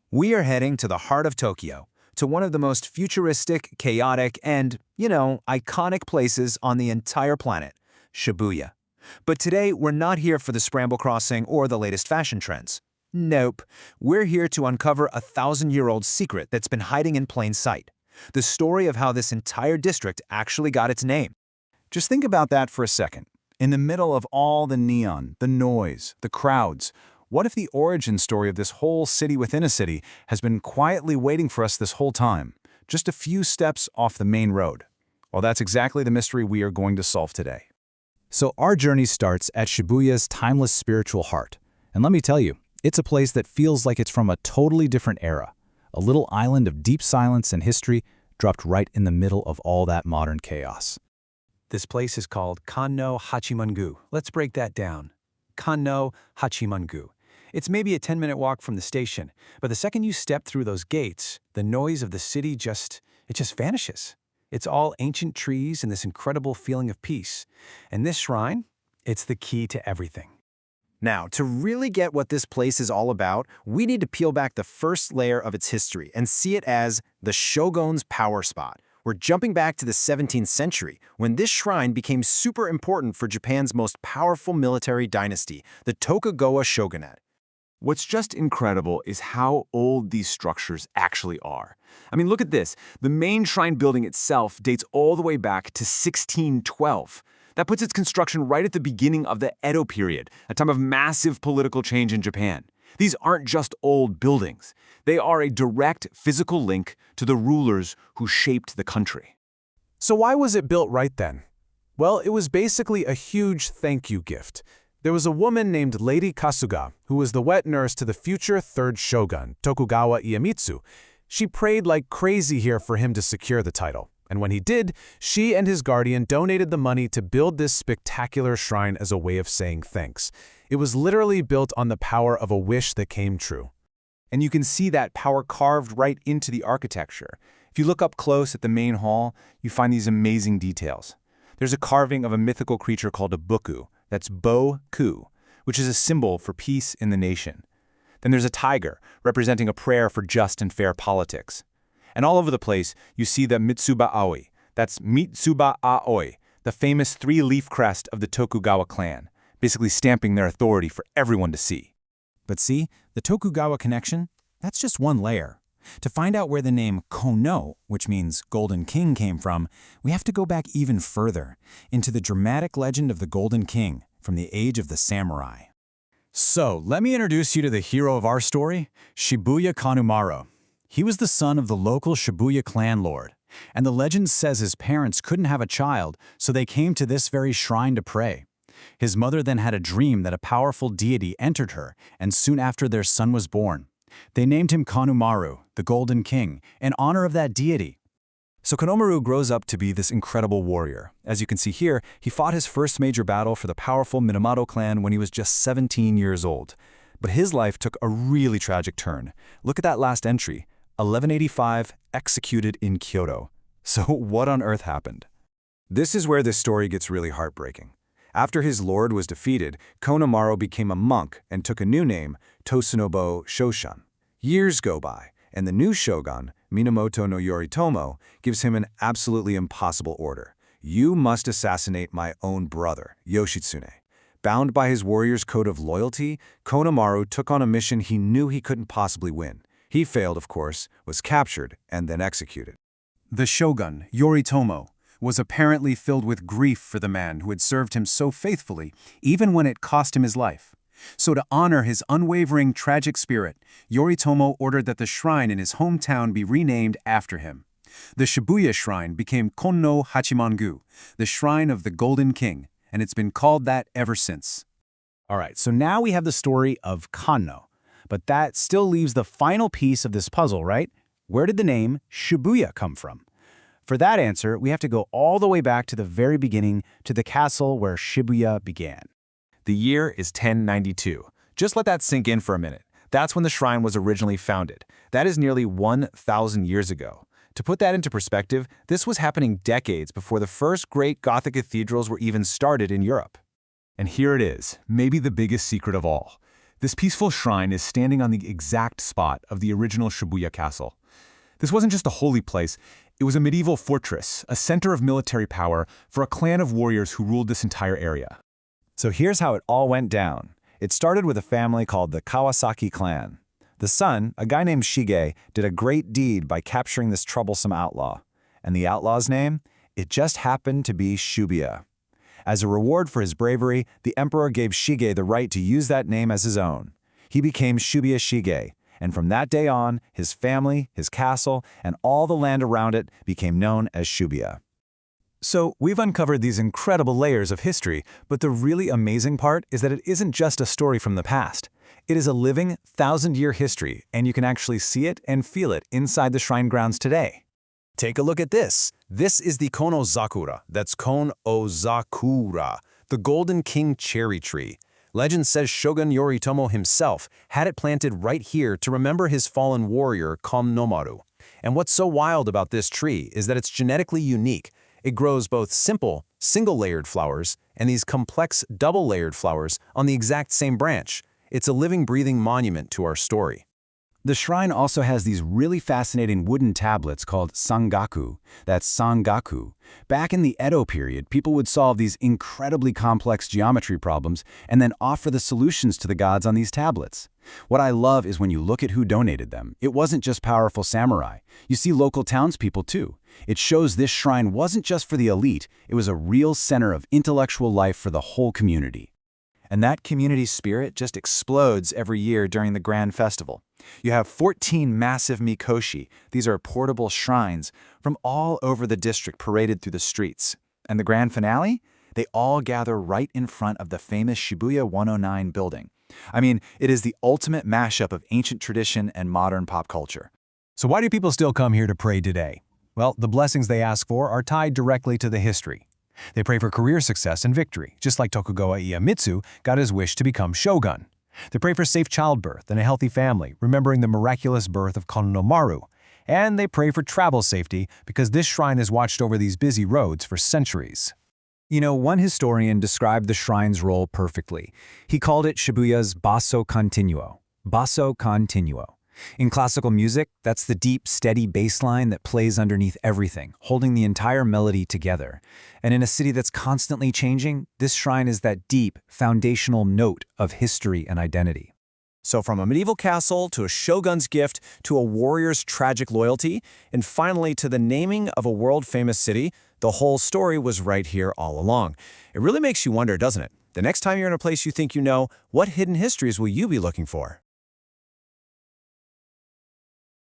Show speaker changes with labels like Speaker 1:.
Speaker 1: We are heading to the heart of Tokyo, to one of the most futuristic, chaotic, and, iconic places on the entire planet, Shibuya. But today, we're not here for the scramble crossing or the latest fashion trends. Nope. We're here to uncover a thousand-year-old secret that's been hiding in plain sight. The story of how this entire district actually got its name.
Speaker 2: Just think about that for a second. In the middle of all the neon, the noise, the crowds, what if the origin story of this whole city within a city has been quietly waiting for us this whole time, just a few steps off the main road? Well, that's exactly the mystery we are going to solve today. So our journey starts at Shibuya's timeless spiritual heart. And let me tell you, it's a place that feels like it's from a totally different era. A little island of deep silence and history dropped right in the middle of all that modern chaos.
Speaker 1: This place is called Konnoh-Hachimangu. Let's break that down. Konnoh-Hachimangu. It's maybe a 10-minute walk from the station, but the second you step through those gates, the noise of the city just vanishes. It's all ancient trees and this incredible feeling of peace. And this shrine, it's the key to everything. Now, to really get what this place is all about, we need to peel back the first layer of its history and see it as the Shogun's power spot. We're jumping back to the 17th century, when this shrine became super important for Japan's most powerful military dynasty, the Tokugawa Shogunate.
Speaker 3: What's just incredible is how old these structures actually are. I mean, look at this. The main shrine building itself dates all the way back to 1612. That puts its construction right at the beginning of the Edo period, a time of massive political change in Japan. These aren't just old buildings. They are a direct physical link to the rulers who shaped the country.
Speaker 2: So why was it built right then? Well, it was basically a huge thank you gift. There was a woman named Lady Kasuga, who was the wet nurse to the future third shogun, Tokugawa Iemitsu. She prayed like crazy here for him to secure the title. And when he did, she and his guardian donated the money to build this spectacular shrine as a way of saying thanks. It was literally built on the power of a wish that came true.
Speaker 1: And you can see that power carved right into the architecture. If you look up close at the main hall, you find these amazing details. There's a carving of a mythical creature called a buku, that's Bo-ku, which is a symbol for peace in the nation. Then there's a tiger, representing a prayer for just and fair politics. And all over the place, you see the Mitsuba Aoi, that's Mitsuba Aoi, the famous three-leaf crest of the Tokugawa clan, basically stamping their authority for everyone to see.
Speaker 2: But see, the Tokugawa connection, that's just one layer. To find out where the name Konno, which means Golden King, came from, we have to go back even further, into the dramatic legend of the Golden King, from the age of the samurai. So, let me introduce you to the hero of our story, Shibuya Konnoh-maru. He was the son of the local Shibuya clan lord, and the legend says his parents couldn't have a child, so they came to this very shrine to pray. His mother then had a dream that a powerful deity entered her, and soon after their son was born. They named him Konnoh-maru, the Golden King, in honor of that deity. So Konnoh-maru grows up to be this incredible warrior. As you can see here, he fought his first major battle for the powerful Minamoto clan when he was just 17 years old. But his life took a really tragic turn. Look at that last entry, 1185, executed in Kyoto. So what on earth happened? This is where this story gets really heartbreaking. After his lord was defeated, Konnoh-maru became a monk and took a new name, Tosabo Shoshun. Years go by, and the new shogun, Minamoto no Yoritomo, gives him an absolutely impossible order. You must assassinate my own brother, Yoshitsune. Bound by his warrior's code of loyalty, Konnoh-maru took on a mission he knew he couldn't possibly win. He failed, of course, was captured, and then executed. The shogun, Yoritomo, was apparently filled with grief for the man who had served him so faithfully, even when it cost him his life. So to honor his unwavering tragic spirit, Yoritomo ordered that the shrine in his hometown be renamed after him. The Shibuya shrine became Konnoh-Hachimangu, the shrine of the Golden King, and it's been called that ever since. All right, so now we have the story of Konno, but that still leaves the final piece of this puzzle, right? Where did the name Shibuya come from? For that answer, we have to go all the way back to the very beginning, to the castle where Shibuya began.
Speaker 1: The year is 1092. Just let that sink in for a minute. That's when the shrine was originally founded. That is nearly 1,000 years ago. To put that into perspective, this was happening decades before the first great Gothic cathedrals were even started in Europe. And here it is, maybe the biggest secret of all.
Speaker 3: This peaceful shrine is standing on the exact spot of the original Shibuya castle. This wasn't just a holy place, it was a medieval fortress, a center of military power for a clan of warriors who ruled this entire area.
Speaker 2: So here's how it all went down. It started with a family called the Kawasaki clan. The son, a guy named Shige, did a great deed by capturing this troublesome outlaw. And the outlaw's name? It just happened to be Shibuya. As a reward for his bravery, the emperor gave Shige the right to use that name as his own. He became Shibuya Shige, and from that day on, his family, his castle, and all the land around it became known as Shibuya.
Speaker 1: So we've uncovered these incredible layers of history, but the really amazing part is that it isn't just a story from the past. It is a living, thousand-year history, and you can actually see it and feel it inside the shrine grounds today.
Speaker 2: Take a look at this. This is the Konno-zakura, that's Konno-zakura, the Golden King cherry tree. Legend says Shogun Yoritomo himself had it planted right here to remember his fallen warrior, Konnoh-maru. And what's so wild about this tree is that it's genetically unique. It grows both simple, single-layered flowers and these complex, double-layered flowers on the exact same branch. It's a living, breathing monument to our story. The shrine also has these really fascinating wooden tablets called sangaku. That's sangaku. Back in the Edo period, people would solve these incredibly complex geometry problems and then offer the solutions to the gods on these tablets. What I love is when you look at who donated them. It wasn't just powerful samurai. You see local townspeople too. It shows this shrine wasn't just for the elite, it was a real center of intellectual life for the whole community. And that community spirit just explodes every year during the grand festival. You have 14 massive mikoshi, these are portable shrines, from all over the district paraded through the streets. And the grand finale? They all gather right in front of the famous Shibuya 109 building. I mean, it is the ultimate mashup of ancient tradition and modern pop culture.
Speaker 1: So why do people still come here to pray today? Well, the blessings they ask for are tied directly to the history. They pray for career success and victory, just like Tokugawa Iemitsu got his wish to become shogun. They pray for safe childbirth and a healthy family, remembering the miraculous birth of Konnoh-maru. And they pray for travel safety because this shrine has watched over these busy roads for centuries. You know, one historian described the shrine's role perfectly. He called it Shibuya's basso continuo. Basso continuo. In classical music, that's the deep, steady bass line that plays underneath everything, holding the entire melody together. And in a city that's constantly changing, this shrine is that deep, foundational note of history and identity. So from a medieval castle to a shogun's gift to a warrior's tragic loyalty, and finally to the naming of a world-famous city, the whole story was right here all along. It really makes you wonder, doesn't it? The next time you're in a place you think you know, what hidden histories will you be looking for?